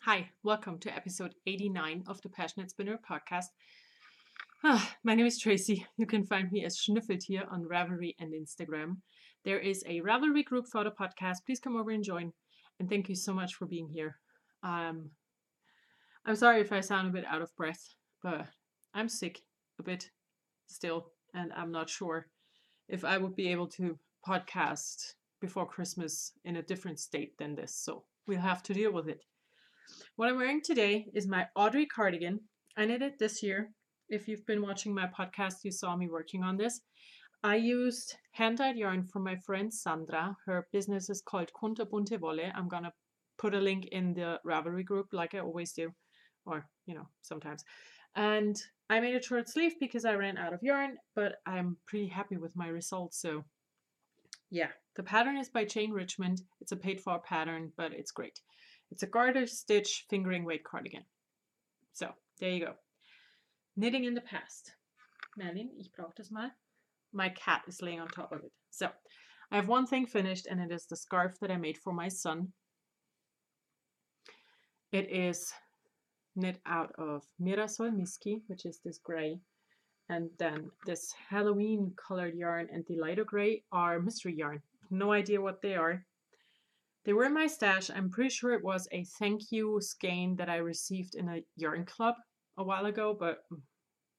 Hi, welcome to episode 89 of the PassionKnit Spinner podcast. My name is Tracy. You can find me as Schnüffeltier on Ravelry and Instagram. There is a Ravelry group for the podcast. Please come over and join. And thank you so much for being here. I'm sorry if I sound a bit out of breath, but I'm sick a bit still, and I'm not sure if I would be able to podcast before Christmas in a different state than this. So we'll have to deal with it. What I'm wearing today is my Audrey cardigan. I knit it this year. If you've been watching my podcast, you saw me working on this. I used hand-dyed yarn from my friend Sandra. Her business is called Bunte Wolle. I'm going to put a link in the Ravelry group like I always do, or, sometimes. And I made a short sleeve because I ran out of yarn, but I'm pretty happy with my results. So yeah, the pattern is by Jane Richmond. It's a paid-for pattern, but it's great. It's a garter stitch fingering weight cardigan. So, there you go. Knitting in the past. Merlin, ich brauche das mal. My cat is laying on top of it. So, I have one thing finished, and it is the scarf that I made for my son. It is knit out of Mirasol Miski, which is this gray. And then this Halloween colored yarn and the lighter gray are mystery yarn. No idea what they are. They were in my stash. I'm pretty sure it was a thank you skein that I received in a yarn club a while ago, but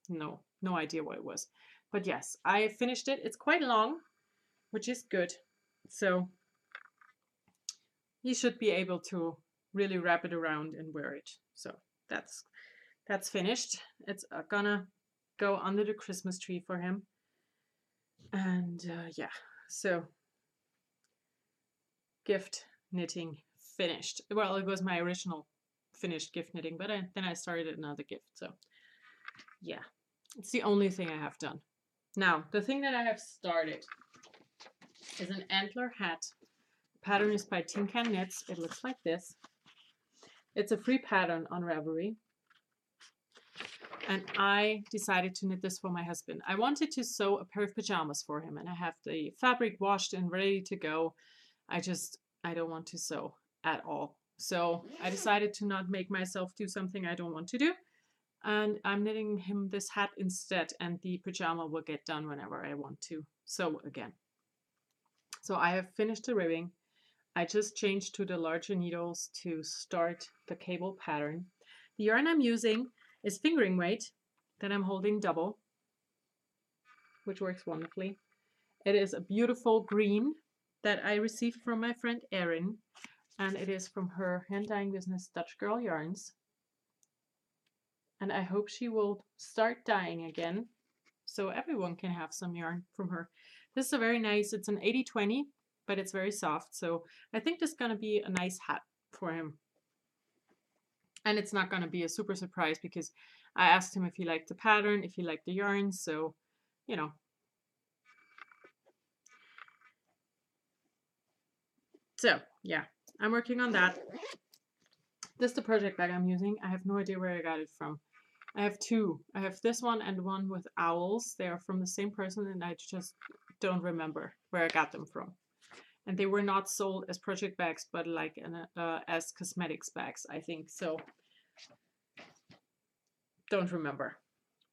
no idea what it was. But yes, I finished it. It's quite long, which is good. So you should be able to really wrap it around and wear it. So that's finished. It's gonna go under the Christmas tree for him. And yeah, so gift knitting finished. Well, it was my original finished gift knitting, but then I started another gift. So yeah, it's the only thing I have done. Now, the thing that I have started is an Antler Hat. The pattern is by Tin Can Knits. It looks like this. It's a free pattern on Ravelry. And I decided to knit this for my husband. I wanted to sew a pair of pajamas for him, and I have the fabric washed and ready to go. I don't want to sew at all. So I decided to not make myself do something I don't want to do. And I'm knitting him this hat instead, and the pajama will get done whenever I want to sew again. So I have finished the ribbing. I just changed to the larger needles to start the cable pattern. The yarn I'm using is fingering weight that I'm holding double, which works wonderfully. It is a beautiful green that I received from my friend Erin, and it is from her hand dyeing business Dutch Girl Yarns. And I hope she will start dyeing again so everyone can have some yarn from her. This is a very nice, it's an 80-20, but it's very soft. So I think this is going to be a nice hat for him. And it's not going to be a super surprise because I asked him if he liked the pattern, if he liked the yarn. So, So, yeah, I'm working on that. This is the project bag I'm using. I have no idea where I got it from. I have two. I have this one and one with owls. They are from the same person, and I just don't remember where I got them from. And they were not sold as project bags, but like as cosmetics bags, I think. So, don't remember.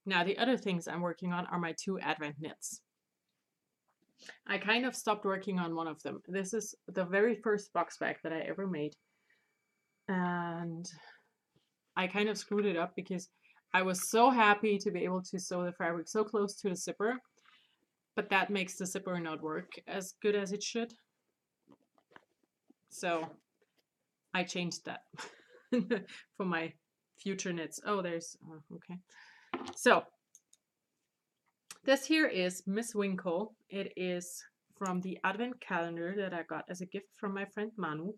Now, the other things I'm working on are my two Advent knits. I kind of stopped working on one of them. This is the very first box bag that I ever made. And I kind of screwed it up because I was so happy to be able to sew the fabric so close to the zipper. But that makes the zipper not work as good as it should. So I changed that for my future knits. Oh, there's, okay. So this here is Miss Winkle. It is from the Advent calendar that I got as a gift from my friend Manu.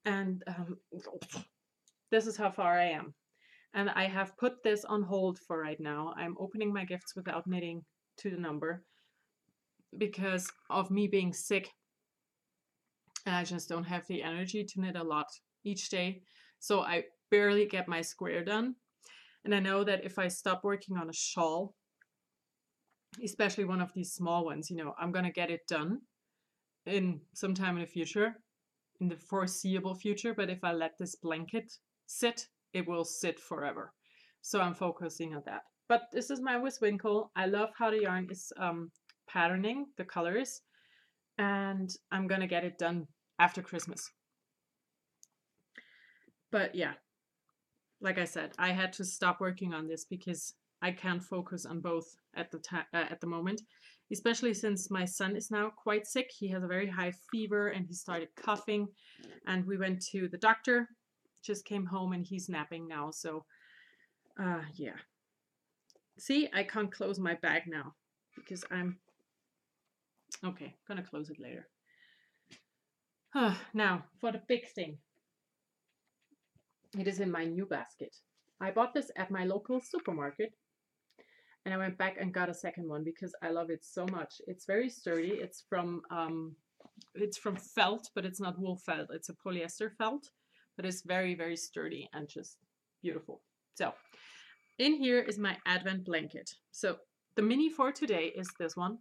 And this is how far I am. And I have put this on hold for right now. I'm opening my gifts without knitting to the number because of me being sick. And I just don't have the energy to knit a lot each day. So I barely get my square done. And I know that if I stop working on a shawl, especially one of these small ones, I'm going to get it done in sometime in the future, in the foreseeable future. But if I let this blanket sit, it will sit forever. So I'm focusing on that. But this is my Winkle. I love how the yarn is patterning the colors, and I'm gonna get it done after Christmas. But yeah, like I said, I had to stop working on this because I can't focus on both at the moment, especially since my son is now quite sick. He has a very high fever and he started coughing, and we went to the doctor, just came home, and he's napping now. So yeah. See, I can't close my bag now because I'm okay, gonna close it later. Now for the big thing. It is in my new basket. I bought this at my local supermarket, and I went back and got a second one because I love it so much. It's very sturdy. It's from felt, but it's not wool felt. It's a polyester felt, but it's very, very sturdy and just beautiful. So in here is my Advent blanket. So the mini for today is this one.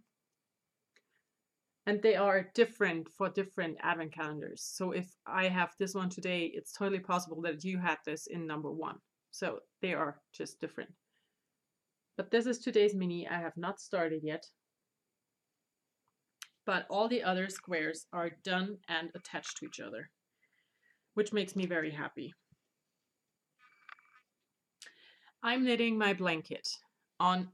And they are different for different Advent calendars. So if I have this one today, it's totally possible that you had this in number 1. So they are just different. But this is today's mini. I have not started yet. But all the other squares are done and attached to each other, which makes me very happy. I'm knitting my blanket on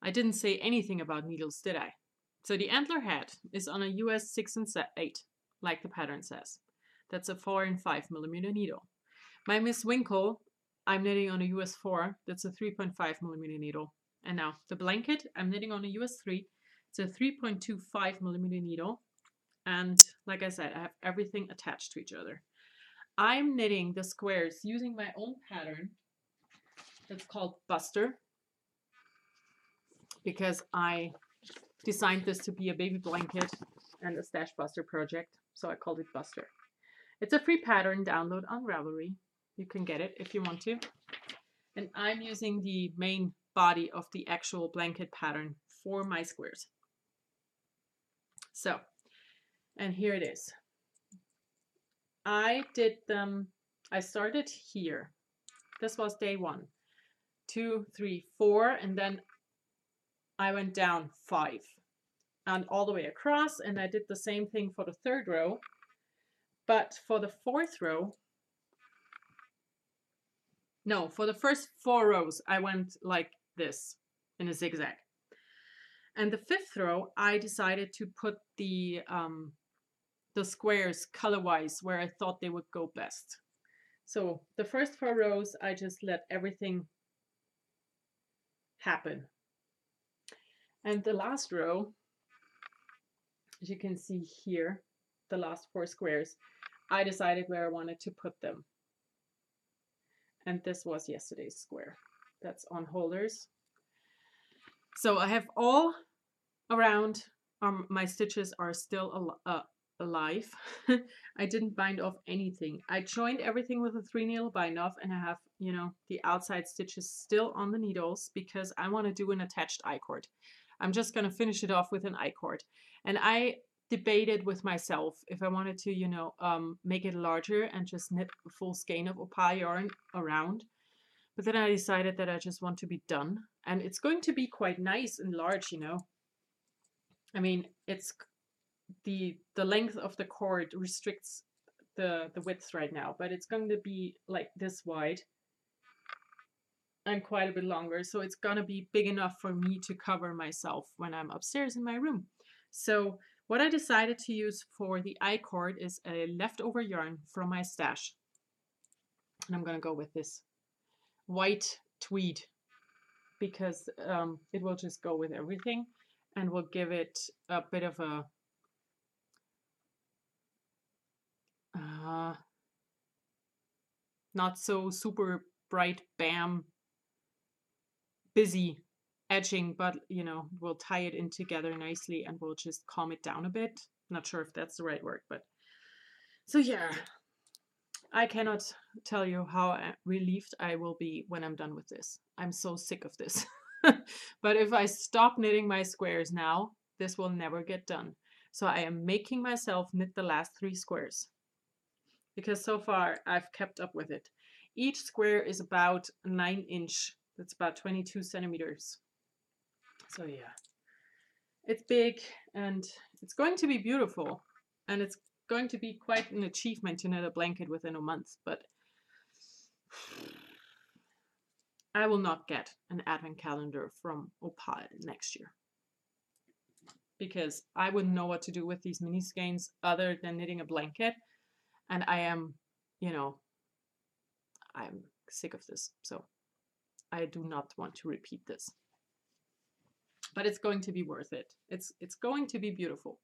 I didn't say anything about needles, did I? So the Antler Hat is on a US 6 and 8, like the pattern says. That's a 4 and 5 millimeter needle. My Miss Winkle, I'm knitting on a US 4. That's a 3.5 millimeter needle. And now the blanket, I'm knitting on a US 3. It's a 3.25 millimeter needle. And like I said, I have everything attached to each other. I'm knitting the squares using my own pattern. It's called Buster, because I designed this to be a baby blanket and a stash buster project, so I called it Buster. It's a free pattern download on Ravelry. You can get it if you want to. And I'm using the main body of the actual blanket pattern for my squares. So, and here it is. I did them, I started here. This was day 1, 2, 3, 4, and then I went down 5 and all the way across, and I did the same thing for the 3rd row. But for the 4th row, no, for the first 4 rows, I went like this in a zigzag. And the 5th row, I decided to put the squares color-wise where I thought they would go best. So the first 4 rows, I just let everything happen. And the last row, as you can see here, the last 4 squares, I decided where I wanted to put them. And this was yesterday's square. That's on holders. So I have all around, my stitches are still alive. I didn't bind off anything. I joined everything with a 3-needle bind off, and I have, you know, the outside stitches still on the needles because I want to do an attached I-cord. I'm just going to finish it off with an I-cord. And I debated with myself if I wanted to, you know, make it larger and just knit a full skein of opal yarn around. But then I decided that I just want to be done. And it's going to be quite nice and large, you know. I mean, it's the length of the cord restricts the width right now, but it's going to be like this wide and quite a bit longer. So it's going to be big enough for me to cover myself when I'm upstairs in my room. So what I decided to use for the I-cord is a leftover yarn from my stash. And I'm going to go with this white tweed because it will just go with everything and will give it a bit of a not so super bright, bam, busy edging, but you know, we'll tie it in together nicely and we'll just calm it down a bit. Not sure if that's the right word, but so yeah, I cannot tell you how relieved I will be when I'm done with this. I'm so sick of this. But if I stop knitting my squares now, this will never get done. So I am making myself knit the last 3 squares. because so far I've kept up with it. Each square is about 9 inch. That's about 22 centimeters. So yeah, it's big and it's going to be beautiful. And it's going to be quite an achievement to knit a blanket within a month, but I will not get an advent calendar from Opal next year, because I wouldn't know what to do with these mini skeins other than knitting a blanket. And I am, you know, I'm sick of this. So I do not want to repeat this. But it's going to be worth it. It's going to be beautiful.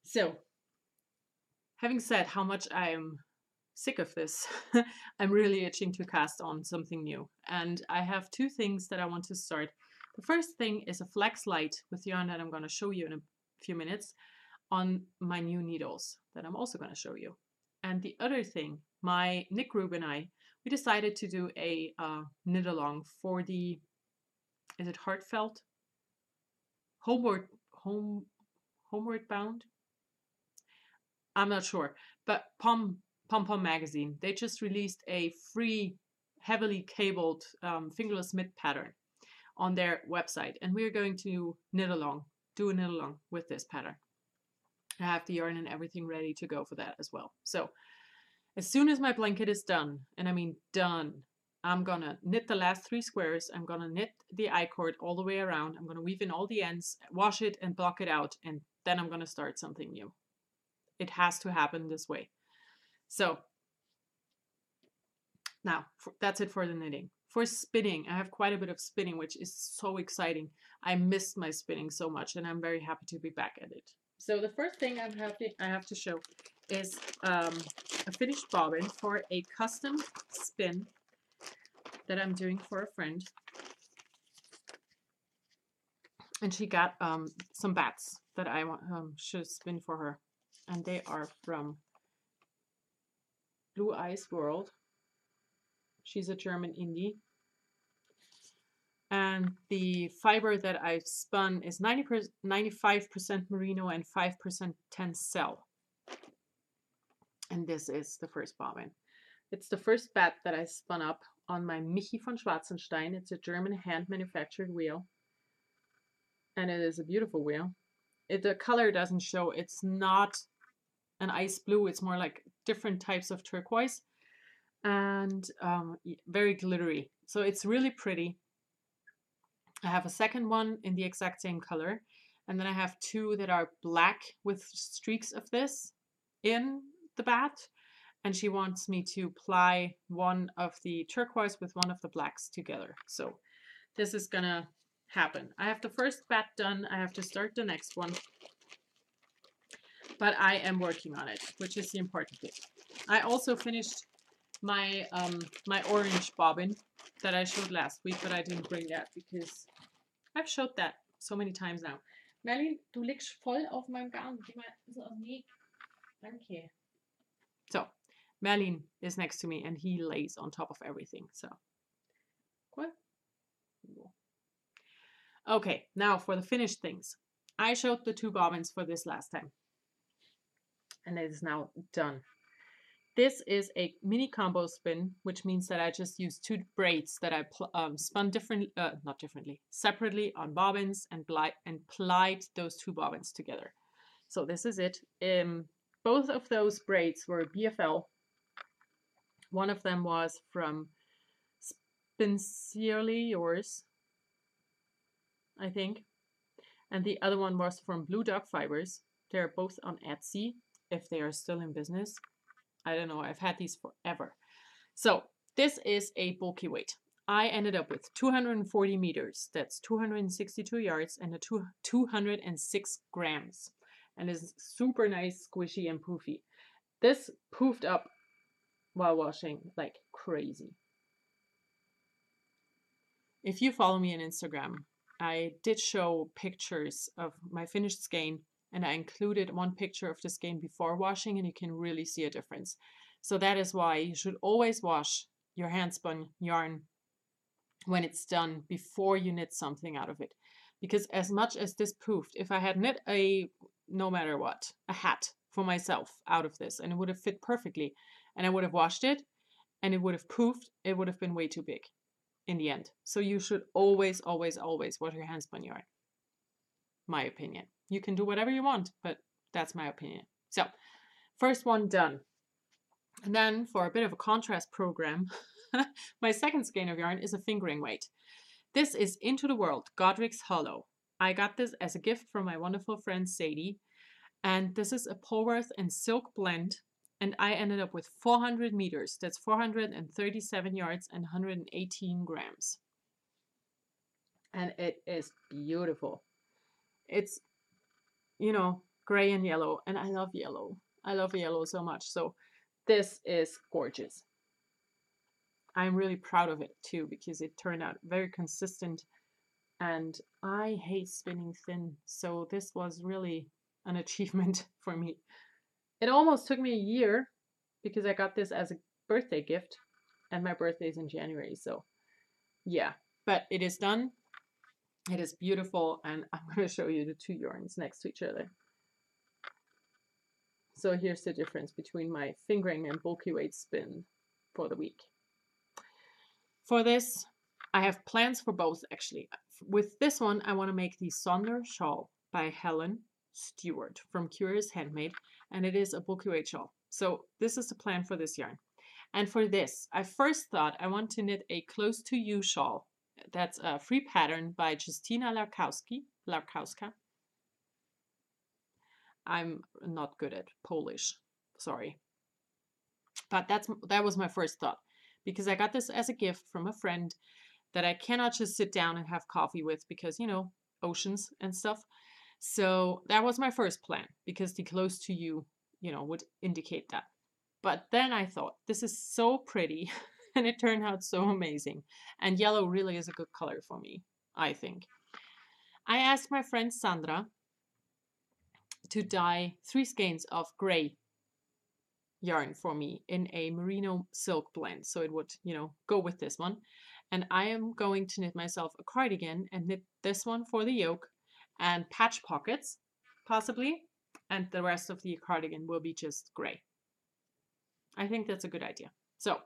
So having said how much I am sick of this, I'm really itching to cast on something new. And I have two things that I want to start. The first thing is a flex light with yarn that I'm going to show you in a few minutes on my new needles that I'm also going to show you. And the other thing, my knit group and I, we decided to do a knit along for the, is it Heartfelt? Homeward Bound? I'm not sure, but Pom Pom magazine, they just released a free, heavily cabled fingerless mitt pattern on their website, and we're going to do a knit along with this pattern. I have the yarn and everything ready to go for that as well. So as soon as my blanket is done, and I mean done, I'm gonna knit the last 3 squares. I'm gonna knit the Icord all the way around. I'm gonna weave in all the ends, wash it and block it out, and then I'm gonna start something new. It has to happen this way. So now that's it for the knitting. For spinning, I have quite a bit of spinning, which is so exciting. I missed my spinning so much, and I'm very happy to be back at it. So the first thing I have to show is a finished bobbin for a custom spin that I'm doing for a friend. And she got some bats that I should spin for her. And they are from Blue Eyes World. She's a German indie. And the fiber that I've spun is 95% merino and 5% tencel. And this is the first bobbin. It's the first bat that I spun up on my Michi von Schwarzenstein. It's a German hand-manufactured wheel. And it is a beautiful wheel. The color doesn't show. It's not an ice blue. It's more like different types of turquoise. And very glittery. So it's really pretty. I have a second one in the exact same color. And then I have 2 that are black with streaks of this in the bat. And she wants me to ply one of the turquoise with one of the blacks together. So this is gonna happen. I have the first bat done. I have to start the next one. But I am working on it, which is the important thing. I also finished my my orange bobbin that I showed last week, but I didn't bring that because I've showed that so many times now. Merlin, du liegst voll auf meinem Garn. Geh mal so auf den Weg. Danke. So, Merlin is next to me and he lays on top of everything. So, cool. Okay, now for the finished things. I showed the 2 bobbins for this last time. And it is now done. This is a mini combo spin, which means that I just used 2 braids that I spun separately on bobbins and plied those 2 bobbins together. So this is it. Both of those braids were BFL. One of them was from Sincerely Yours, I think. And the other one was from Blue Dog Fibers. They're both on Etsy, if they are still in business. I don't know, I've had these forever. So this is a bulky weight. I ended up with 240 meters. That's 262 yards and 206 grams. And it's super nice, squishy, and poofy. This poofed up while washing like crazy. If you follow me on Instagram, I did show pictures of my finished skein, and I included one picture of the skein before washing, and you can really see a difference. So that is why you should always wash your hand-spun yarn when it's done before you knit something out of it. Because as much as this poofed, if I had knit no matter what, a hat for myself out of this, and it would have fit perfectly. And I would have washed it, and it would have poofed. It would have been way too big in the end. So you should always, always, always wash your handspun yarn. My opinion. You can do whatever you want, but that's my opinion. So, first one done. And then for a bit of a contrast program, my second skein of yarn is a fingering weight. This is Into the World, Godric's Hollow. I got this as a gift from my wonderful friend Sadie. And this is a Polworth and silk blend. And I ended up with 400 meters. That's 437 yards and 118 grams. And it is beautiful. It's, you know, gray and yellow. And I love yellow. I love yellow so much. So this is gorgeous. I'm really proud of it too, because it turned out very consistent. And I hate spinning thin. So this was really an achievement for me. It almost took me a year because I got this as a birthday gift, and my birthday is in January. So yeah, but it is done. It is beautiful, and I'm going to show you the two yarns next to each other. So here's the difference between my fingering and bulky weight spin for the week. For this, I have plans for both actually. With this one, I want to make the Sonder shawl by Helen Stewart from Curious Handmade, and it is a bulky weight shawl. So this is the plan for this yarn. And for this, I first thought I want to knit a Close to You shawl. That's a free pattern by Justyna Larkowska. I'm not good at Polish, sorry. But that was my first thought, because I got this as a gift from a friend that I cannot just sit down and have coffee with because, you know, oceans and stuff. So that was my first plan, because the Close to You, you know, would indicate that. But then I thought, this is so pretty and it turned out so amazing. And yellow really is a good color for me, I think. I asked my friend Sandra to dye 3 skeins of gray yarn for me in a merino silk blend. So it would, you know, go with this one. And I am going to knit myself a cardigan and knit this one for the yoke and patch pockets, possibly, and the rest of the cardigan will be just gray. I think that's a good idea. So,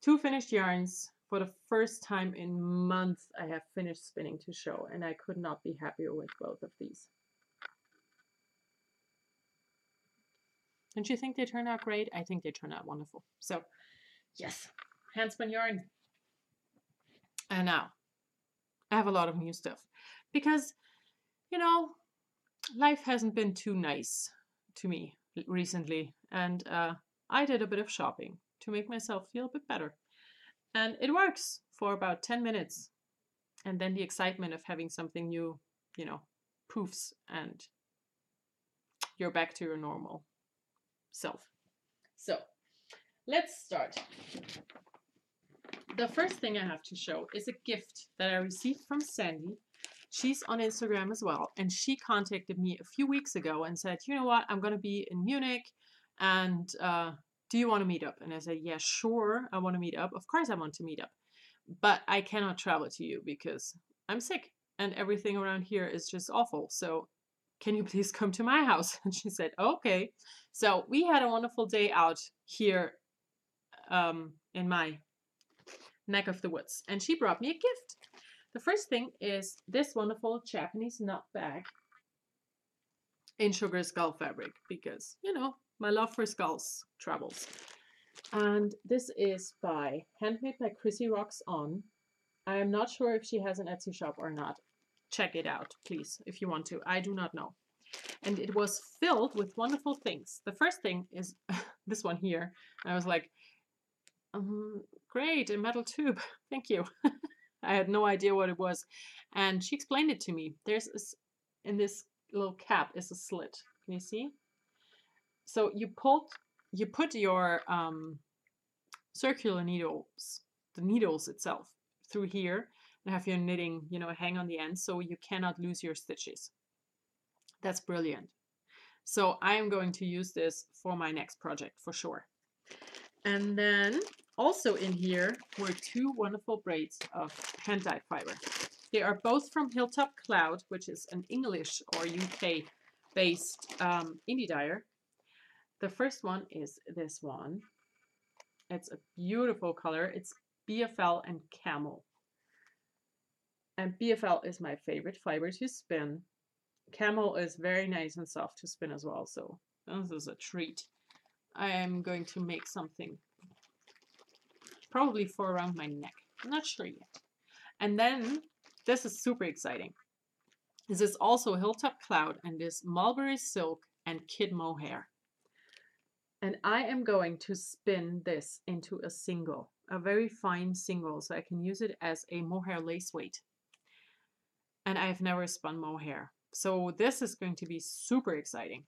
2 finished yarns. For the first time in months, I have finished spinning to show, and I could not be happier with both of these. Don't you think they turn out great? I think they turn out wonderful. So, yes, handspun yarn. And now, I have a lot of new stuff, because, you know, life hasn't been too nice to me recently, and I did a bit of shopping to make myself feel a bit better. And it works for about 10 minutes. And then the excitement of having something new, you know, poofs and you're back to your normal self. So let's start. The first thing I have to show is a gift that I received from Sandy. She's on Instagram as well, and she contacted me a few weeks ago and said, you know what, I'm going to be in Munich, and do you want to meet up? And I said, yeah, sure, I want to meet up. Of course I want to meet up, but I cannot travel to you because I'm sick and everything around here is just awful. So can you please come to my house? And she said, okay. So we had a wonderful day out here in my neck of the woods, and she brought me a gift. The first thing is this wonderful Japanese knot bag in sugar skull fabric, because, you know, my love for skulls travels. And this is handmade by Chrissy Rocks On. I am not sure if she has an Etsy shop or not. Check it out, please, if you want to. I do not know. And it was filled with wonderful things. The first thing is this one here. I was like, great, a metal tube. Thank you. I had no idea what it was. And she explained it to me. In this little cap is a slit. Can you see? So you put your circular needles, the needles itself, through here, and have your knitting, you know, hang on the end so you cannot lose your stitches. That's brilliant. So I am going to use this for my next project for sure. And then also in here were 2 wonderful braids of hand-dyed fiber. They are both from Hilltop Cloud, which is an English or UK-based indie dyer. The first one is this one. It's a beautiful color. It's BFL and Camel. And BFL is my favorite fiber to spin. Camel is very nice and soft to spin as well, so this is a treat. I am going to make something probably for around my neck. I'm not sure yet. And then this is super exciting. This is also Hilltop Cloud and this Mulberry Silk and Kid Mohair. And I am going to spin this into a single, a very fine single, so I can use it as a mohair lace weight. And I have never spun mohair. So this is going to be super exciting.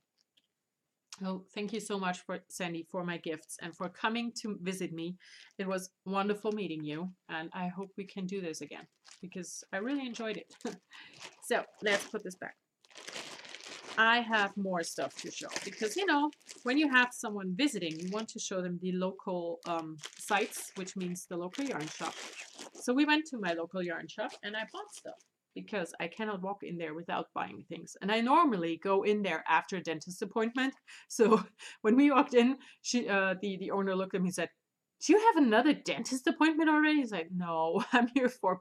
Oh, thank you so much for Sandy for my gifts and for coming to visit me. It was wonderful meeting you, and I hope we can do this again because I really enjoyed it. So let's put this back. I have more stuff to show because, you know, when you have someone visiting, you want to show them the local sites, which means the local yarn shop. So we went to my local yarn shop and I bought stuff because I cannot walk in there without buying things. And I normally go in there after a dentist appointment. So when we walked in, the owner looked at me and said, "Do you have another dentist appointment already?" He's like, "No, I'm here for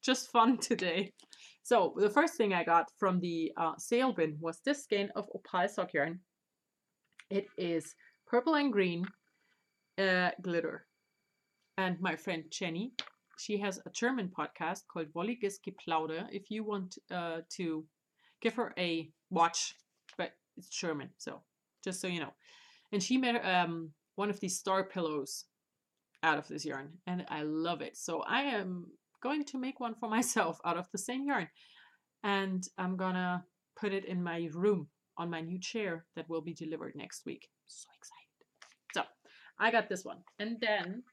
just fun today." So the first thing I got from the sale bin was this skein of opal sock yarn. It is purple and green glitter. And my friend Jenny, she has a German podcast called Wolliges Geplauder. If you want to give her a watch, but it's German, so just so you know. And she made one of these star pillows out of this yarn, and I love it. So I am going to make one for myself out of the same yarn, and I'm gonna put it in my room on my new chair that will be delivered next week. So excited. So I got this one, and then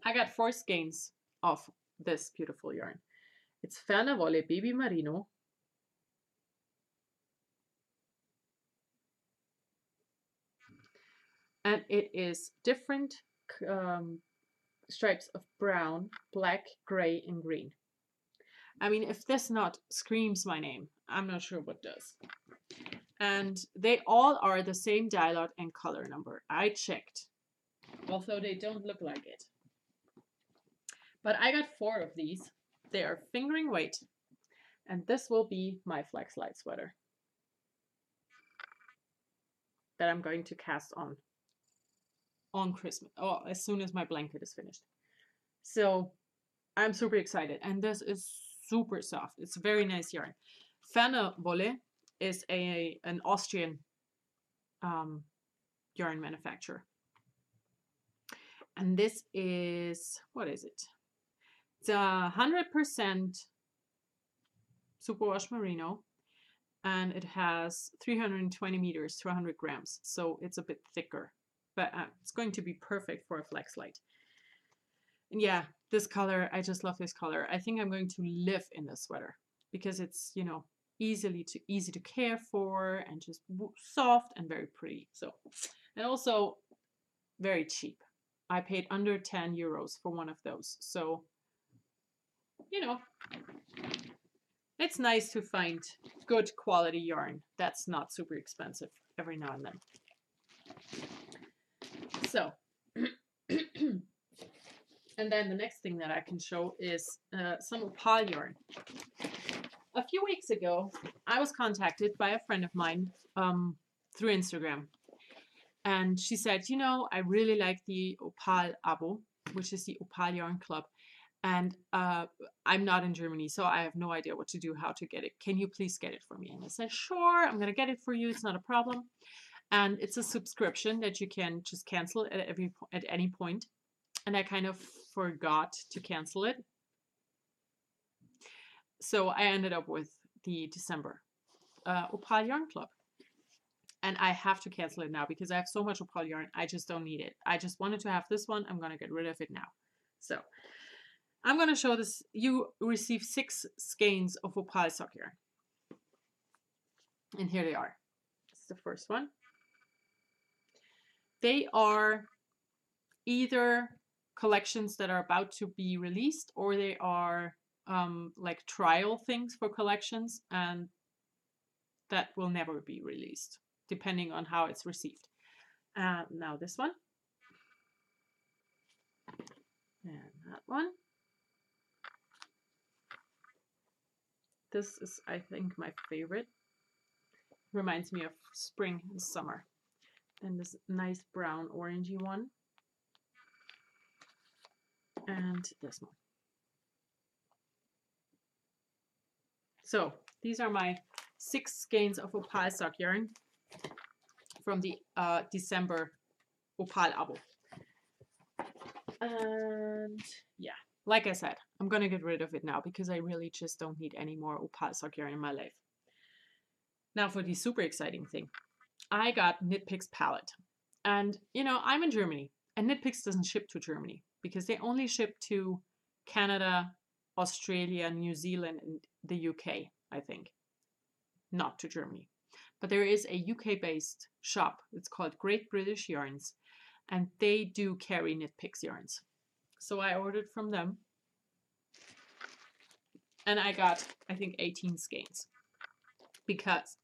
I got 4 skeins of this beautiful yarn. It's Ferner Wolle Baby Merino. And it is different stripes of brown, black, gray, and green. I mean, if this not screams my name, I'm not sure what does. And they all are the same dye lot and color number. I checked, although they don't look like it. But I got 4 of these. They are fingering weight. And this will be my flex light sweater that I'm going to cast on Christmas. Oh, as soon as my blanket is finished. So I'm super excited. And this is super soft. It's a very nice yarn. Ferner Wolle is an Austrian yarn manufacturer. And this is, what is it? It's 100% superwash merino, and it has 320 meters to 100 grams. So it's a bit thicker, but it's going to be perfect for a flex light. And yeah, this color, I just love this color. I think I'm going to live in this sweater because it's, you know, easy to care for and just soft and very pretty. So, and also very cheap. I paid under 10 euros for one of those. So, you know, it's nice to find good quality yarn that's not super expensive every now and then. So, and then the next thing that I can show is some opal yarn. A few weeks ago, I was contacted by a friend of mine through Instagram. And she said, you know, I really like the Opal Abo, which is the Opal Yarn Club. And I'm not in Germany, so I have no idea what to do, how to get it. Can you please get it for me? And I said, sure, I'm going to get it for you. It's not a problem. And it's a subscription that you can just cancel at any point. And I kind of forgot to cancel it. So I ended up with the December Opal Yarn Club. And I have to cancel it now because I have so much opal yarn. I just don't need it. I just wanted to have this one. I'm going to get rid of it now. So I'm going to show this. You receive 6 skeins of opal sock yarn. And here they are. This is the first one. They are either collections that are about to be released, or they are like trial things for collections, and that will never be released. depending on how it's received. Now this one. And that one. This is, I think, my favorite. Reminds me of spring and summer. And this nice brown orangey one. And this one. So these are my 6 skeins of opal sock yarn from the December opal abo. And yeah, like I said, I'm gonna get rid of it now because I really just don't need any more opal sock yarn in my life. Now for the super exciting thing. I got Knit Picks palette. And you know, I'm in Germany and Knit Picks doesn't ship to Germany because they only ship to Canada, Australia, New Zealand, and the UK, I think. Not to Germany. But there is a UK-based shop. It's called Great British Yarns. And they do carry Knit Picks yarns. So I ordered from them. And I got, I think, 18 skeins. Because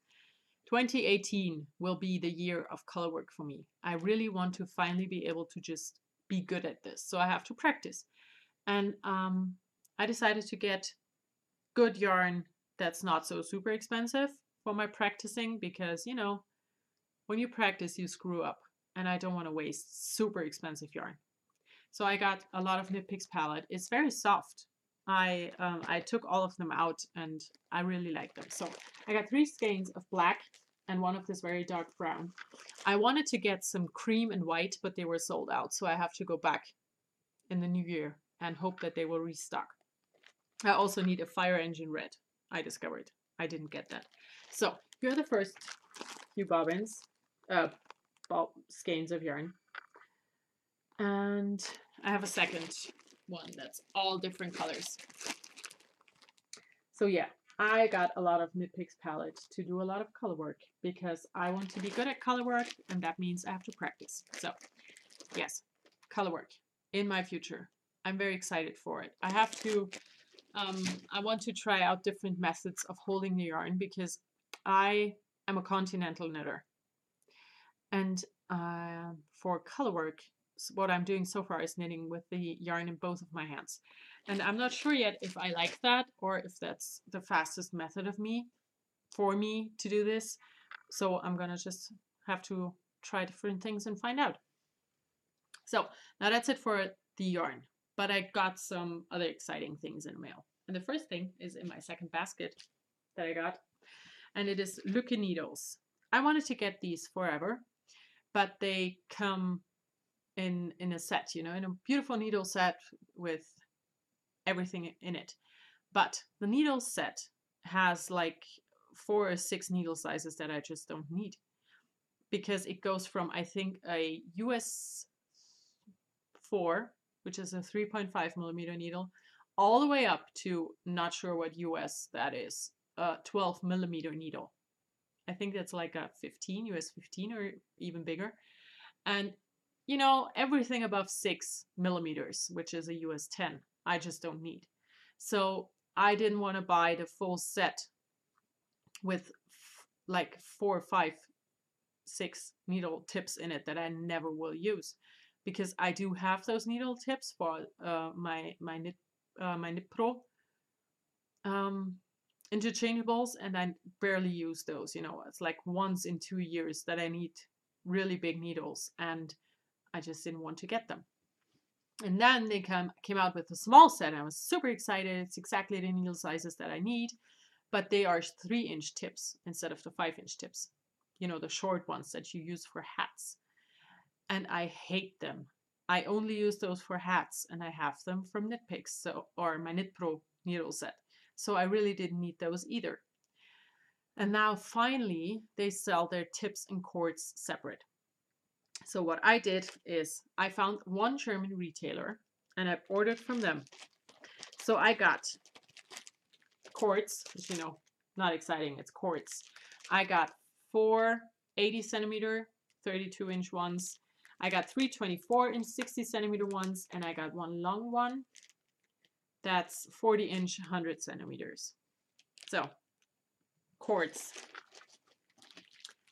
2018 will be the year of color work for me. I really want to finally be able to just be good at this. So I have to practice. And I decided to get good yarn that's not so super expensive for my practicing because, you know, when you practice, you screw up. And I don't want to waste super expensive yarn. So I got a lot of Knit Picks palette. It's very soft. I took all of them out and I really like them. So I got 3 skeins of black and one of this very dark brown. I wanted to get some cream and white, but they were sold out. So I have to go back in the new year and hope that they will restock. I also need a fire engine red, I discovered. I didn't get that. So here are the first few bobbins, skeins of yarn. And I have a second one that's all different colors. So yeah, I got a lot of Knit Picks palette to do a lot of color work because I want to be good at color work and that means I have to practice. So yes, color work in my future. I'm very excited for it. I have to, I want to try out different methods of holding the yarn because I am a continental knitter. And for color work, what I'm doing so far is knitting with the yarn in both of my hands. And I'm not sure yet if I like that or if that's the fastest method for me to do this. So I'm gonna just have to try different things and find out. So now that's it for the yarn, but I got some other exciting things in the mail. And the first thing is in my second basket that I got, and it is Lücke needles. I wanted to get these forever, but they come in a set, you know, in a beautiful needle set with everything in it. But the needle set has like 4 or 6 needle sizes that I just don't need because it goes from, I think, a US 4, which is a 3.5 millimeter needle, all the way up to, not sure what US that is, a 12 millimeter needle. I think that's like a 15, US 15 or even bigger. And you know, everything above 6 millimeters, which is a US 10, I just don't need. So I didn't want to buy the full set with like 4, 5, 6 needle tips in it that I never will use, because I do have those needle tips for my Knit Pro interchangeables, and I barely use those. You know, it's like once in 2 years that I need really big needles, and I just didn't want to get them. And then they came out with a small set, and I was super excited. It's exactly the needle sizes that I need, but they are 3-inch tips instead of the 5-inch tips. You know, the short ones that you use for hats. And I hate them. I only use those for hats, and I have them from Knit Picks, or my Knit Pro needle set. So I really didn't need those either. And now finally, they sell their tips and cords separate. So what I did is I found one German retailer and I ordered from them. So I got cords, which, you know, not exciting, it's cords. I got 4 80 centimeter, 32-inch ones. I got 3 24-inch, 60 centimeter ones, and I got one long one that's 40-inch, 100 centimeters. So cords.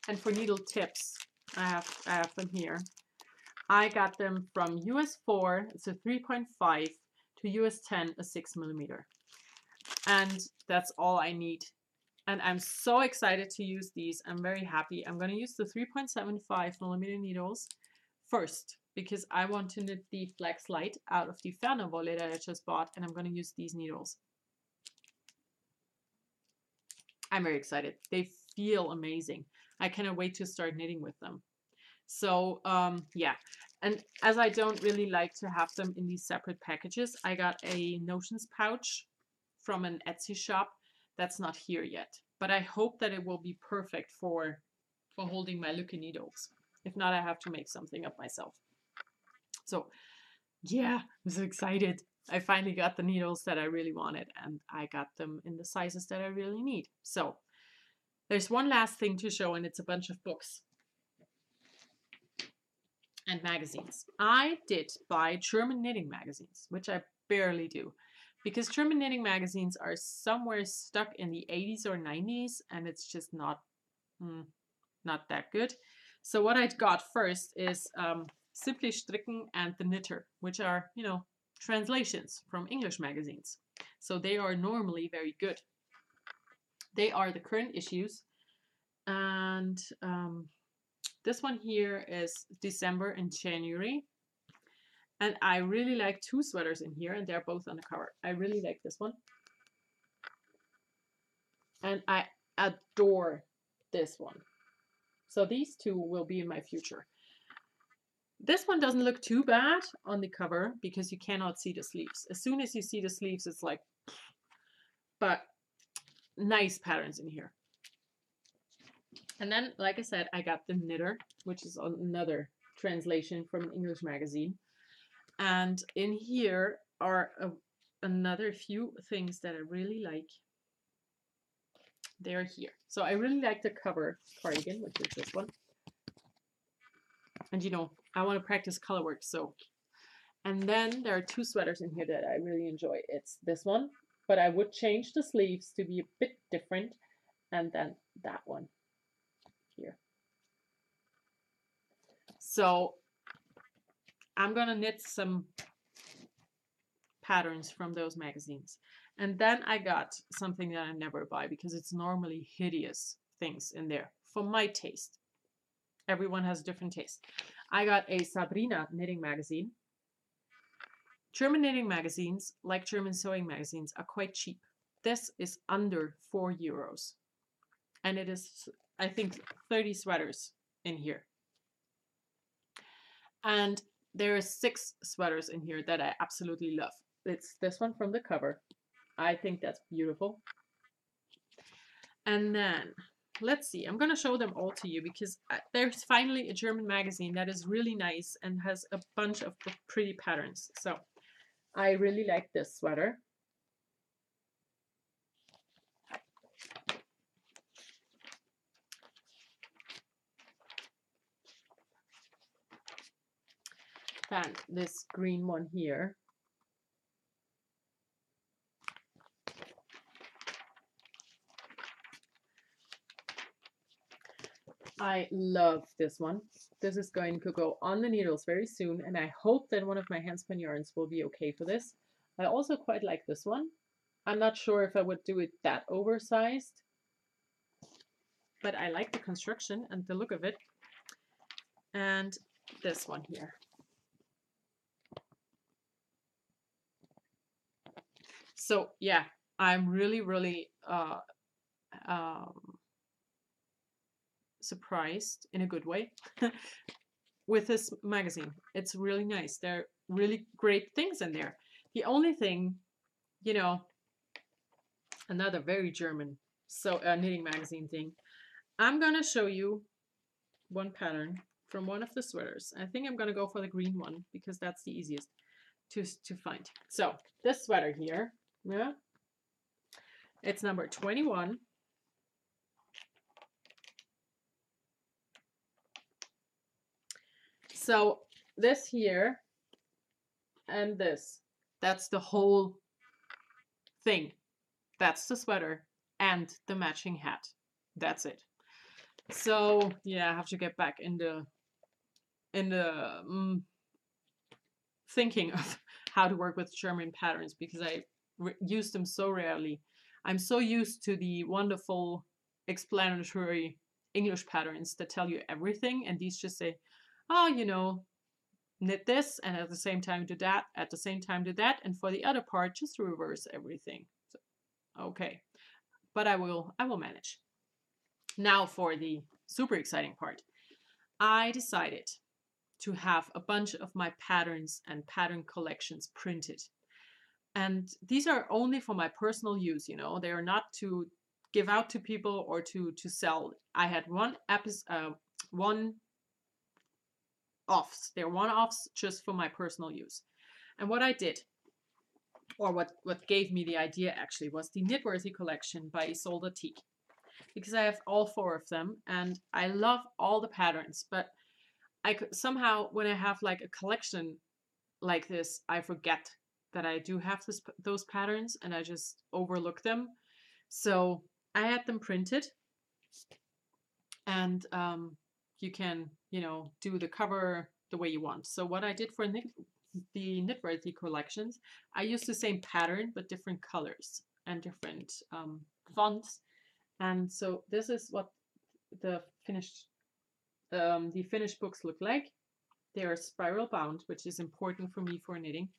And for needle tips, I have them here. I got them from US 4, it's a 3.5, to US 10, a 6mm. And that's all I need. And I'm so excited to use these. I'm very happy. I'm going to use the 3.75mm needles first because I want to knit the flex light out of the Fernerwolle that I just bought, and I'm going to use these needles. I'm very excited. They feel amazing. I cannot wait to start knitting with them. So yeah, and as I don't really like to have them in these separate packages, I got a notions pouch from an Etsy shop that's not here yet, but I hope that it will be perfect for holding my Lücke needles. If not, I have to make something up myself. So yeah, I'm so excited. I finally got the needles that I really wanted, and I got them in the sizes that I really need. So there's one last thing to show, and it's a bunch of books and magazines. I did buy German knitting magazines, which I barely do, because German knitting magazines are somewhere stuck in the 80s or 90s, and it's just not that good. So what I got first is Simply Stricken and The Knitter, which are, you know, translations from English magazines. So they are normally very good. They are the current issues. And this one here is December and January. And I really like two sweaters in here, and they're both on the cover. I really like this one. And I adore this one. So these two will be in my future. This one doesn't look too bad on the cover because you cannot see the sleeves. As soon as you see the sleeves, it's like, but nice patterns in here. And then, like I said, I got the Knitter, which is another translation from an English magazine. And in here are another few things that I really like. They're here. So I really like the cover cardigan, which is this one. And you know, I want to practice color work, so. And then there are two sweaters in here that I really enjoy. It's this one, but I would change the sleeves to be a bit different. And then that one here. So I'm gonna knit some patterns from those magazines. And then I got something that I never buy because it's normally hideous things in there for my taste. Everyone has a different taste. I got a Sabrina knitting magazine. German knitting magazines, like German sewing magazines, are quite cheap. This is under €4. And it is, I think, 30 sweaters in here. And there are 6 sweaters in here that I absolutely love. It's this one from the cover. I think that's beautiful. And then, let's see, I'm going to show them all to you because there's finally a German magazine that is really nice and has a bunch of pretty patterns. So I really like this sweater. Then this green one here. I love this one. This is going to go on the needles very soon, and I hope that one of my handspun yarns will be okay for this. I also quite like this one. I'm not sure if I would do it that oversized, but I like the construction and the look of it. And this one here. So yeah, I'm really surprised in a good way with this magazine. It's really nice. There are really great things in there. The only thing, you know, another very German knitting magazine thing. I'm gonna show you one pattern from one of the sweaters. I think I'm gonna go for the green one because that's the easiest to find. So this sweater here, yeah, it's number 21. So this here and this, that's the whole thing. That's the sweater and the matching hat. That's it. So yeah, I have to get back in the thinking of how to work with German patterns because I use them so rarely. I'm so used to the wonderful explanatory English patterns that tell you everything, and these just say, oh, you know, knit this and at the same time do that, at the same time do that, and for the other part just reverse everything. So, okay, but I will manage. Now for the super exciting part. I decided to have a bunch of my patterns and pattern collections printed. And these are only for my personal use, you know, they are not to give out to people or to sell. I had one offs. They're one-offs just for my personal use. And what I did, or what gave me the idea actually, was the Knitworthy collection by Isolde Teak. Because I have all 4 of them and I love all the patterns, but I could somehow, when I have like a collection like this, I forget that I do have those patterns and I just overlook them. So I had them printed, and you can, you know, do the cover the way you want. So what I did for the Knitworthy collections, I used the same pattern but different colors and different fonts. And so this is what the finished books look like. They are spiral bound, which is important for me for knitting.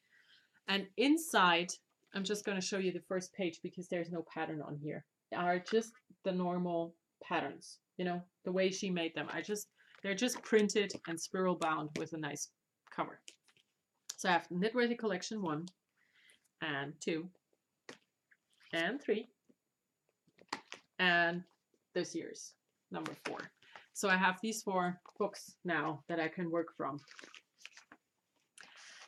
And inside, I'm just going to show you the first page because there's no pattern on here. Are just the normal patterns, you know, the way she made them. They're just printed and spiral bound with a nice cover. So I have Knitworthy collection 1 and 2 and 3 and this year's number 4. So I have these 4 books now that I can work from.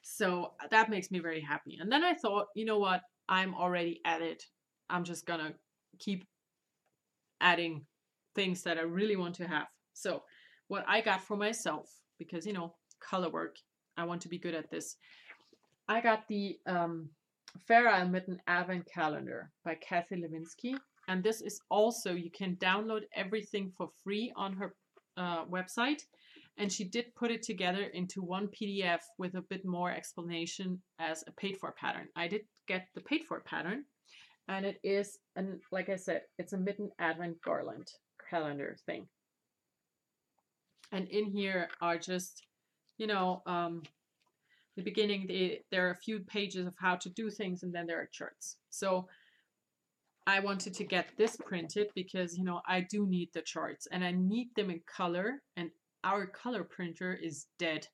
So that makes me very happy. And then I thought, you know what? I'm already at it. I'm just gonna keep adding things that I really want to have. So what I got for myself, because, you know, color work, I want to be good at this. I got the Fair Isle Mitten Advent Calendar by Kathy Lewinsky. And this is also, you can download everything for free on her website. And she did put it together into one PDF with a bit more explanation as a paid for pattern. I did get the paid for pattern, and it is, and like I said, it's a mitten advent garland calendar thing. And in here are just, you know, the beginning, there are a few pages of how to do things, and then there are charts. So I wanted to get this printed because, you know, I do need the charts and I need them in color, and our color printer is dead.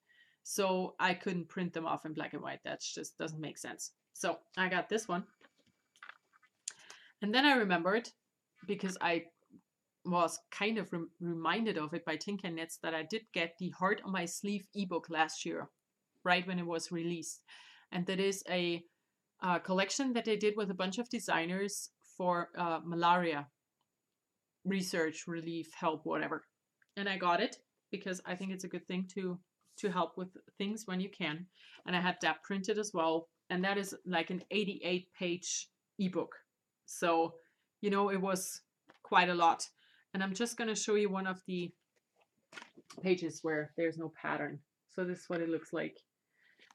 So I couldn't print them off in black and white. That just doesn't make sense. So I got this one. And then I remembered, because I was kind of reminded of it by Tinker Knits, that I did get the Heart on My Sleeve ebook last year, right when it was released. And that is a collection that they did with a bunch of designers for malaria research, relief, help, whatever. And I got it because I think it's a good thing to help with things when you can. And I had that printed as well. And that is like an 88-page ebook. So, you know, it was quite a lot. And I'm just going to show you one of the pages where there's no pattern. So this is what it looks like.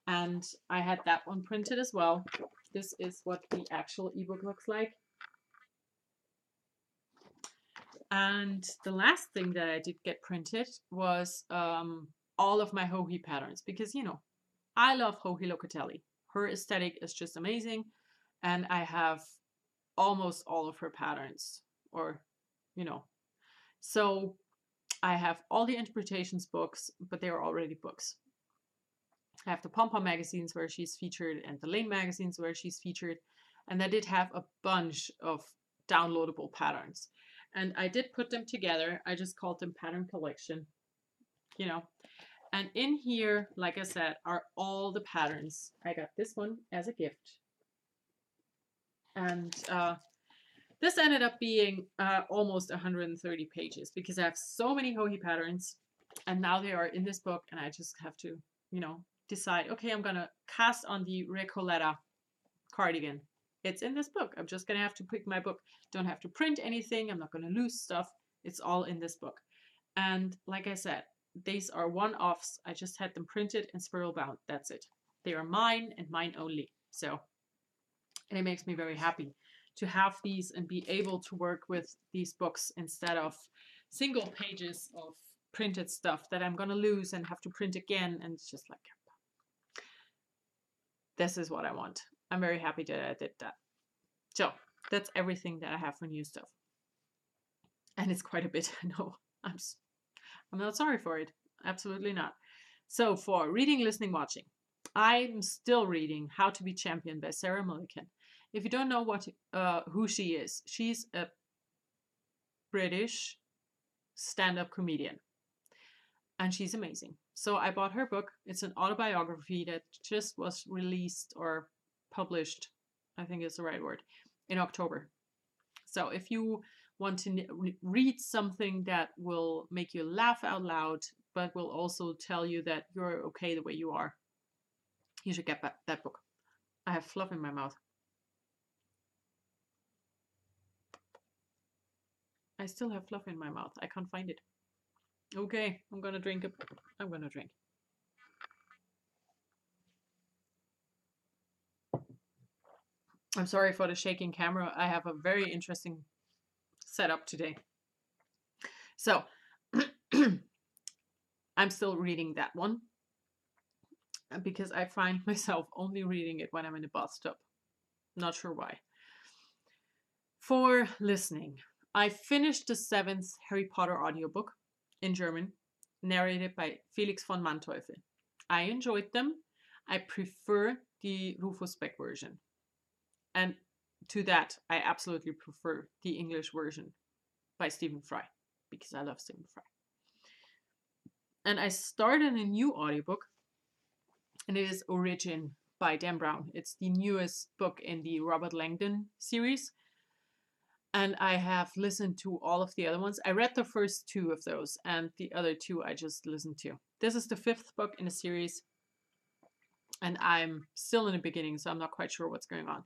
And I had that one printed as well. This is what the actual ebook looks like. And the last thing that I did get printed was all of my Joji patterns, because, you know, I love Joji Locatelli. Her aesthetic is just amazing. And I have almost all of her patterns, or, you know. So I have all the interpretations books, but they are already books. I have the Pom Pom magazines where she's featured and the Lane magazines where she's featured. And I did have a bunch of downloadable patterns. And I did put them together. I just called them pattern collection, you know. And in here, like I said, are all the patterns. I got this one as a gift. And this ended up being almost 130 pages because I have so many Joji patterns. And now they are in this book. And I just have to, you know, decide, okay, I'm going to cast on the Recoleta cardigan. It's in this book. I'm just going to have to pick my book. Don't have to print anything. I'm not going to lose stuff. It's all in this book. And like I said, these are one-offs. I just had them printed and spiral bound. That's it. They are mine and mine only. So, and it makes me very happy to have these and be able to work with these books instead of single pages of printed stuff that I'm going to lose and have to print again. And it's just like, this is what I want. I'm very happy that I did that. So that's everything that I have for new stuff. And it's quite a bit. I know. I'm not sorry for it. Absolutely not. So for reading, listening, watching, I'm still reading How to Be Champion by Sarah Millican. If you don't know who she is, she's a British stand-up comedian. And she's amazing. So I bought her book. It's an autobiography that just was released or published, I think is the right word, in October. So if you want to read something that will make you laugh out loud, but will also tell you that you're okay the way you are, you should get that book. I have fluff in my mouth. I still have fluff in my mouth. I can't find it. Okay, I'm gonna drink. I'm gonna drink. I'm sorry for the shaking camera. I have a very interesting setup today. So I'm still reading that one because I find myself only reading it when I'm in a bus stop. Not sure why. For listening, I finished the 7th Harry Potter audiobook in German, narrated by Felix von Manteuffel. I enjoyed them. I prefer the Rufus Beck version. And to that, I absolutely prefer the English version by Stephen Fry, because I love Stephen Fry. And I started a new audiobook, and it is Origin by Dan Brown. It's the newest book in the Robert Langdon series. And I have listened to all of the other ones. I read the first 2 of those, and the other 2 I just listened to. This is the 5th book in the series, and I'm still in the beginning, so I'm not quite sure what's going on.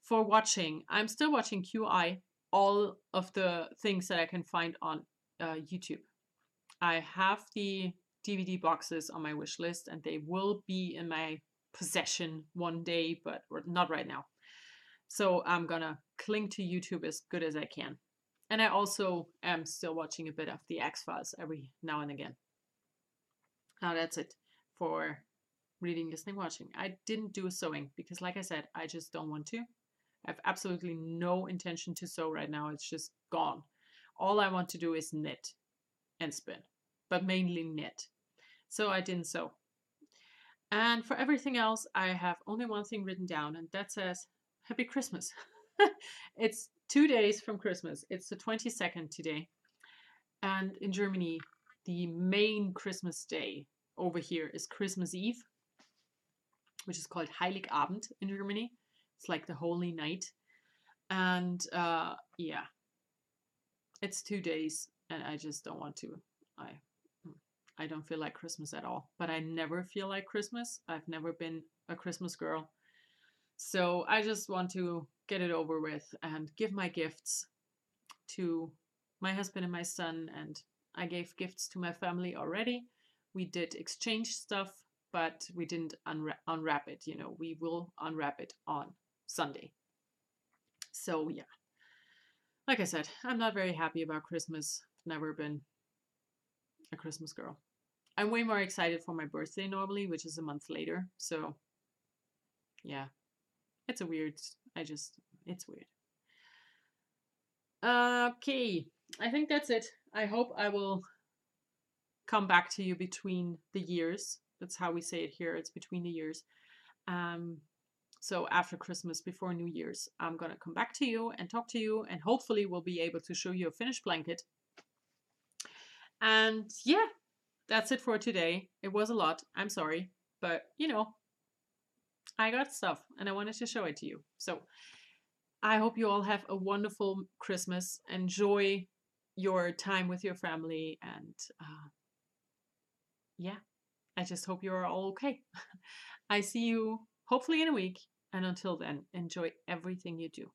For watching, I'm still watching QI, all of the things that I can find on YouTube. I have the DVD boxes on my wish list, and they will be in my possession one day, but not right now. So I'm gonna cling to YouTube as good as I can. And I also am still watching a bit of the X-Files every now and again. Now that's it for reading, listening, watching. I didn't do sewing because, like I said, I just don't want to. I have absolutely no intention to sew right now. It's just gone. All I want to do is knit and spin, but mainly knit. So I didn't sew. And for everything else, I have only one thing written down, and that says, Happy Christmas. It's 2 days from Christmas. It's the 22nd today. And in Germany, the main Christmas day over here is Christmas Eve, which is called Heiligabend in Germany. It's like the holy night. And yeah, it's 2 days, and I just don't want to. I don't feel like Christmas at all. But I never feel like Christmas. I've never been a Christmas girl. So I just want to get it over with and give my gifts to my husband and my son. And I gave gifts to my family already. We did exchange stuff, but we didn't unwrap it. You know, we will unwrap it on Sunday. So yeah, like I said, I'm not very happy about Christmas. Never been a Christmas girl. I'm way more excited for my birthday normally, which is a month later. So yeah, it's weird. It's weird. Okay, I think that's it. I hope I will come back to you between the years. That's how we say it here. It's between the years. So after Christmas, before New Year's, I'm going to come back to you and talk to you, and hopefully we'll be able to show you a finished blanket. And yeah, that's it for today. It was a lot. I'm sorry, but you know, I got stuff and I wanted to show it to you. So I hope you all have a wonderful Christmas. Enjoy your time with your family. And yeah, I just hope you're all okay. I see you hopefully in a week. And until then, enjoy everything you do.